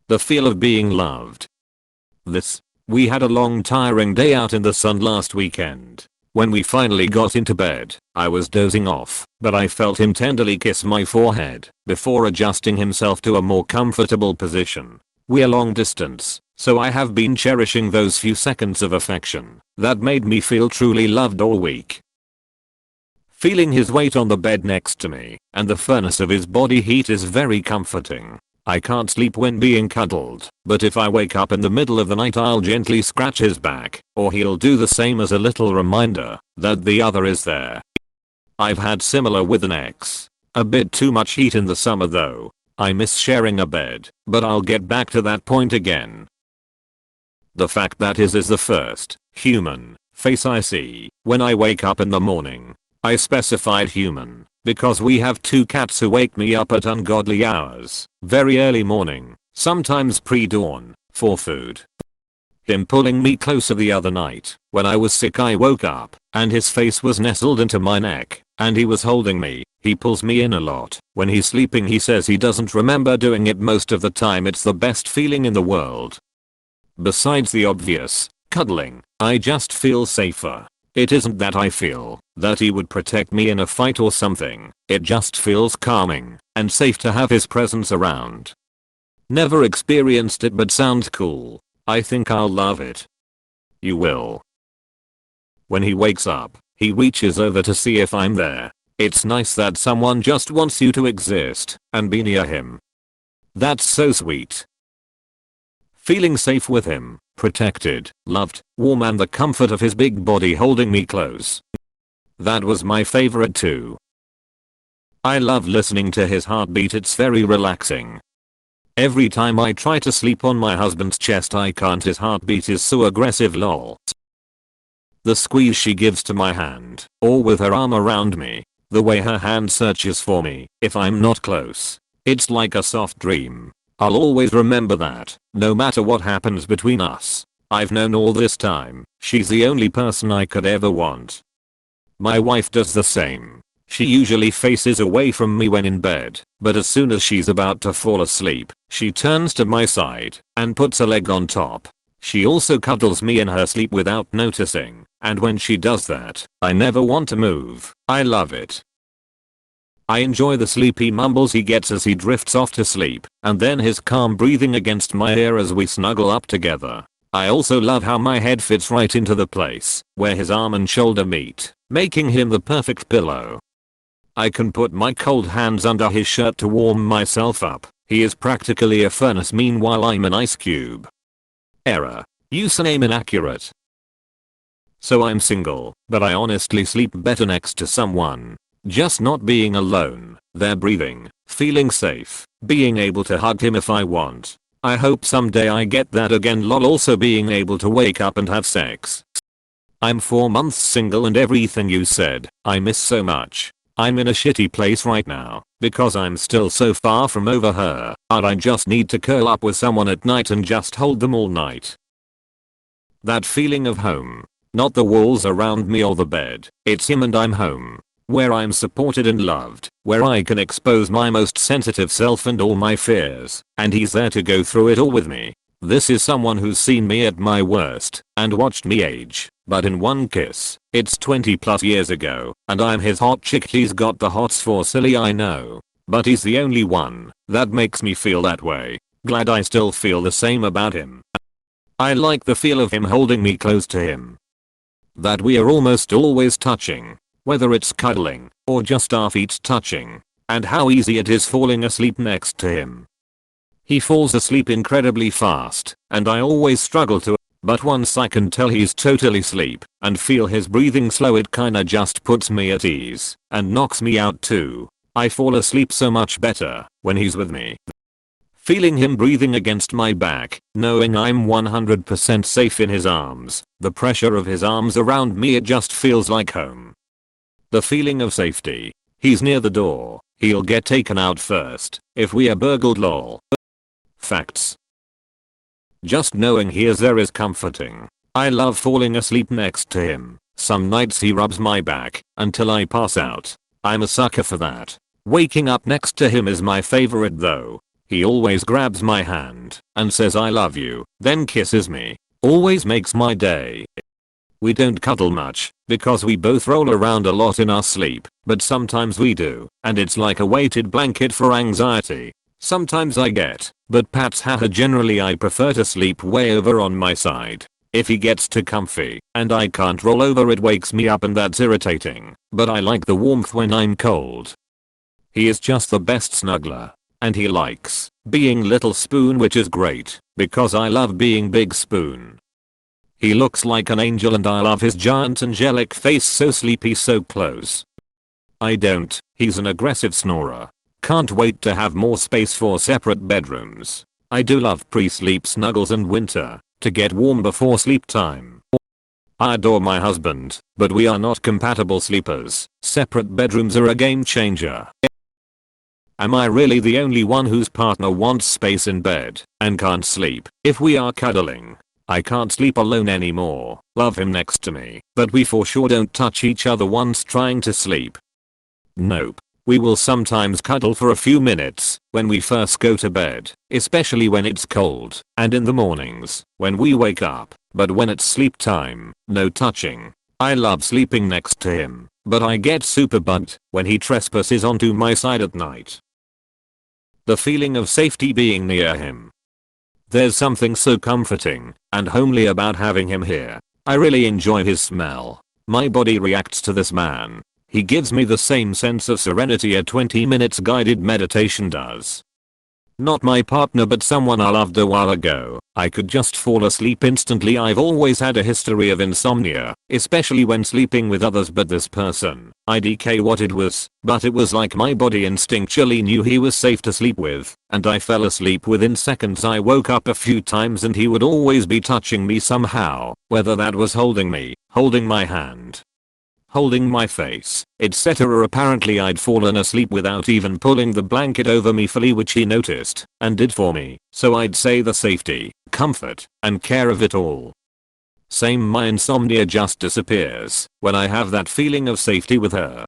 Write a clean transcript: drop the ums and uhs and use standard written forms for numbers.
The feel of being loved. We had a long tiring day out in the sun last weekend. When we finally got into bed, I was dozing off, but I felt him tenderly kiss my forehead before adjusting himself to a more comfortable position. We're long distance, so I have been cherishing those few seconds of affection that made me feel truly loved all week. Feeling his weight on the bed next to me and the furnace of his body heat is very comforting. I can't sleep when being cuddled, but if I wake up in the middle of the night I'll gently scratch his back, or he'll do the same as a little reminder that the other is there. I've had similar with an ex. A bit too much heat in the summer though. I miss sharing a bed, but I'll get back to that point again. The fact that his is the first human face I see when I wake up in the morning. I specified human because we have 2 cats who wake me up at ungodly hours, very early morning, sometimes pre-dawn, for food. Him pulling me closer the other night, when I was sick I woke up, and his face was nestled into my neck, and he was holding me. He pulls me in a lot. When he's sleeping he says he doesn't remember doing it most of the time. It's the best feeling in the world. Besides the obvious, cuddling, I just feel safer. It isn't that I feel that he would protect me in a fight or something. It just feels calming and safe to have his presence around. Never experienced it but sounds cool. I think I'll love it. You will. When he wakes up, he reaches over to see if I'm there. It's nice that someone just wants you to exist and be near him. That's so sweet. Feeling safe with him, protected, loved, warm, and the comfort of his big body holding me close. That was my favorite too. I love listening to his heartbeat. It's very relaxing. Every time I try to sleep on my husband's chest I can't. His heartbeat is so aggressive lol. The squeeze she gives to my hand, or with her arm around me. The way her hand searches for me if I'm not close. It's like a soft dream. I'll always remember that, no matter what happens between us. I've known all this time, she's the only person I could ever want. My wife does the same. She usually faces away from me when in bed, but as soon as she's about to fall asleep, she turns to my side and puts a leg on top. She also cuddles me in her sleep without noticing, and when she does that, I never want to move. I love it. I enjoy the sleepy mumbles he gets as he drifts off to sleep, and then his calm breathing against my ear as we snuggle up together. I also love how my head fits right into the place where his arm and shoulder meet, making him the perfect pillow. I can put my cold hands under his shirt to warm myself up. He is practically a furnace, meanwhile I'm an ice cube. Error. Username inaccurate. So I'm single, but I honestly sleep better next to someone. Just not being alone, their breathing, feeling safe, being able to hug him if I want. I hope someday I get that again lol. Also being able to wake up and have sex. I'm 4 months single and everything you said, I miss so much. I'm in a shitty place right now, because I'm still so far from over her, and I just need to curl up with someone at night and just hold them all night. That feeling of home. Not the walls around me or the bed, it's him and I'm home. Where I'm supported and loved, where I can expose my most sensitive self and all my fears, and he's there to go through it all with me. This is someone who's seen me at my worst, and watched me age, but in one kiss. It's 20+ years ago, and I'm his hot chick. He's got the hots for silly, I know. But he's the only one that makes me feel that way. Glad I still feel the same about him. I like the feel of him holding me close to him. That we are almost always touching. Whether it's cuddling, or just our feet touching, and how easy it is falling asleep next to him. He falls asleep incredibly fast, and I always struggle to, but once I can tell he's totally asleep, and feel his breathing slow, it kinda just puts me at ease, and knocks me out too. I fall asleep so much better, when he's with me. Feeling him breathing against my back, knowing I'm 100% safe in his arms, the pressure of his arms around me, it just feels like home. The feeling of safety. He's near the door. He'll get taken out first if we are burgled lol. Facts. Just knowing he is there is comforting. I love falling asleep next to him. Some nights he rubs my back until I pass out. I'm a sucker for that. Waking up next to him is my favorite though. He always grabs my hand and says I love you, then kisses me. Always makes my day. We don't cuddle much because we both roll around a lot in our sleep, but sometimes we do, and it's like a weighted blanket for anxiety. Sometimes I get, but pats haha generally I prefer to sleep way over on my side. If he gets too comfy and I can't roll over it wakes me up and that's irritating, but I like the warmth when I'm cold. He is just the best snuggler. And he likes being little spoon which is great because I love being big spoon. He looks like an angel and I love his giant angelic face so sleepy so close. I don't, he's an aggressive snorer. Can't wait to have more space for separate bedrooms. I do love pre-sleep snuggles and winter to get warm before sleep time. I adore my husband, but we are not compatible sleepers. Separate bedrooms are a game changer. Am I really the only one whose partner wants space in bed and can't sleep if we are cuddling? I can't sleep alone anymore. Love him next to me, but we for sure don't touch each other once trying to sleep. Nope. We will sometimes cuddle for a few minutes when we first go to bed, especially when it's cold, and in the mornings when we wake up, but when it's sleep time, no touching. I love sleeping next to him, but I get super bugged when he trespasses onto my side at night. The feeling of safety being near him. There's something so comforting and homely about having him here. I really enjoy his smell. My body reacts to this man. He gives me the same sense of serenity a 20 minutes guided meditation does. Not my partner but someone I loved a while ago. I could just fall asleep instantly. I've always had a history of insomnia, especially when sleeping with others, but this person, IDK what it was, but it was like my body instinctually knew he was safe to sleep with, and I fell asleep within seconds. I woke up a few times and he would always be touching me somehow, whether that was holding me, holding my hand, holding my face, etc. Apparently I'd fallen asleep without even pulling the blanket over me fully, which he noticed and did for me, so I'd say the safety, comfort, and care of it all. Same, my insomnia just disappears when I have that feeling of safety with her.